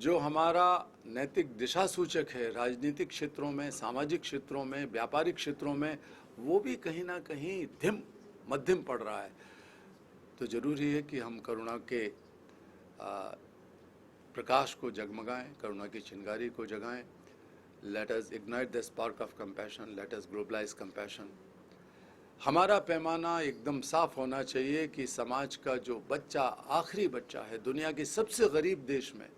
जो हमारा नैतिक दिशा सूचक है राजनीतिक क्षेत्रों में, सामाजिक क्षेत्रों में, व्यापारिक क्षेत्रों में, वो भी कहीं ना कहीं मध्यम पड़ रहा है। तो ज़रूरी है कि हम करुणा के प्रकाश को जगमगाएं, करुणा की चिंगारी को जगाएं। Let us ignite the spark of compassion, let us globalize compassion. हमारा पैमाना एकदम साफ होना चाहिए कि समाज का जो बच्चा, आखिरी बच्चा है, दुनिया के सबसे गरीब देश में,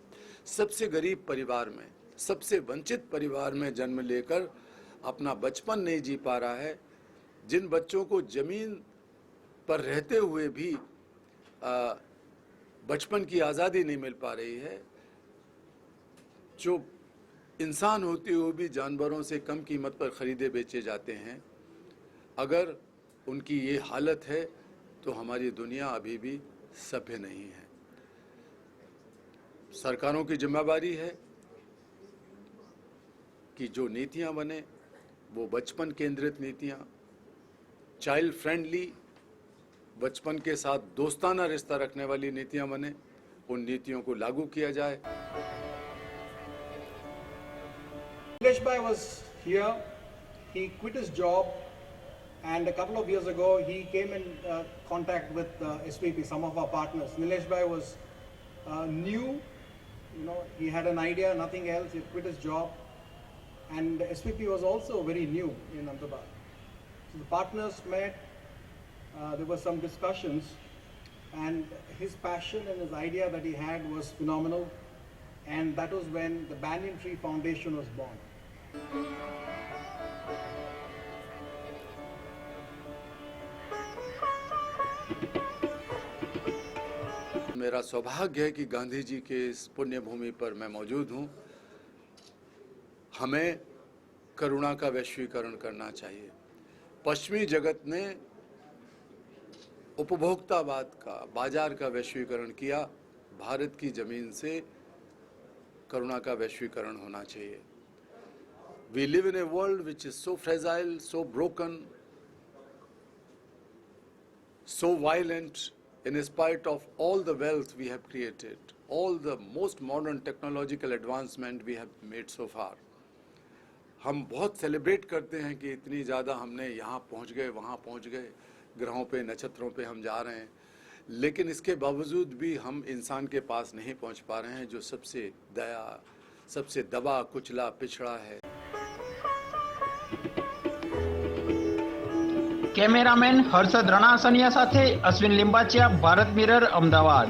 सबसे गरीब परिवार में, सबसे वंचित परिवार में जन्म लेकर अपना बचपन नहीं जी पा रहा है, जिन बच्चों को ज़मीन पर रहते हुए भी बचपन की आज़ादी नहीं मिल पा रही है, जो इंसान होते हुए भी जानवरों से कम कीमत पर ख़रीदे बेचे जाते हैं, अगर उनकी ये हालत है तो हमारी दुनिया अभी भी सभ्य नहीं है। सरकारों की जिम्मेदारी है कि जो नीतियां बने वो बचपन केंद्रित नीतियां, चाइल्ड फ्रेंडली, बचपन के साथ दोस्ताना रिश्ता रखने वाली नीतियां बने, उन नीतियों को लागू किया जाए। Nilesh Bhai was here. He quit his job, and a couple of years ago he came in contact with SVP, some of our partners. Nilesh Bhai was new, he had an idea, nothing else. He quit his job, and SVP was also very new in Ahmedabad. So the partners met. There were some discussions, and his passion and his idea that he had was phenomenal, and that was when the Banyan Tree Foundation was born. मेरा सौभाग्य है कि गांधी जी के इस पुण्य भूमि पर मैं मौजूद हूँ। हमें करुणा का वैश्वीकरण करना चाहिए। पश्चिमी जगत ने उपभोक्तावाद का, बाजार का वैश्वीकरण किया, भारत की ज़मीन से करुणा का वैश्वीकरण होना चाहिए। We live in a world which is so fragile, so broken, so violent, in spite of all the wealth we have created, all the most modern technological advancement we have made so far. हम बहुत celebrate करते हैं कि इतनी ज़्यादा हमने यहाँ पहुँच गए, वहाँ पहुँच गए, ग्रहों पे, नक्षत्रों पे हम जा रहे हैं, लेकिन इसके बावजूद भी हम इंसान के पास नहीं पहुँच पा रहे हैं, जो सबसे दबा कुचला पिछड़ा है। કેમેરામેન હર્ષદ રણાસનિયા સાથે અશ્વિન લિંબાચિયા, ભારત મિરર, અમદાવાદ।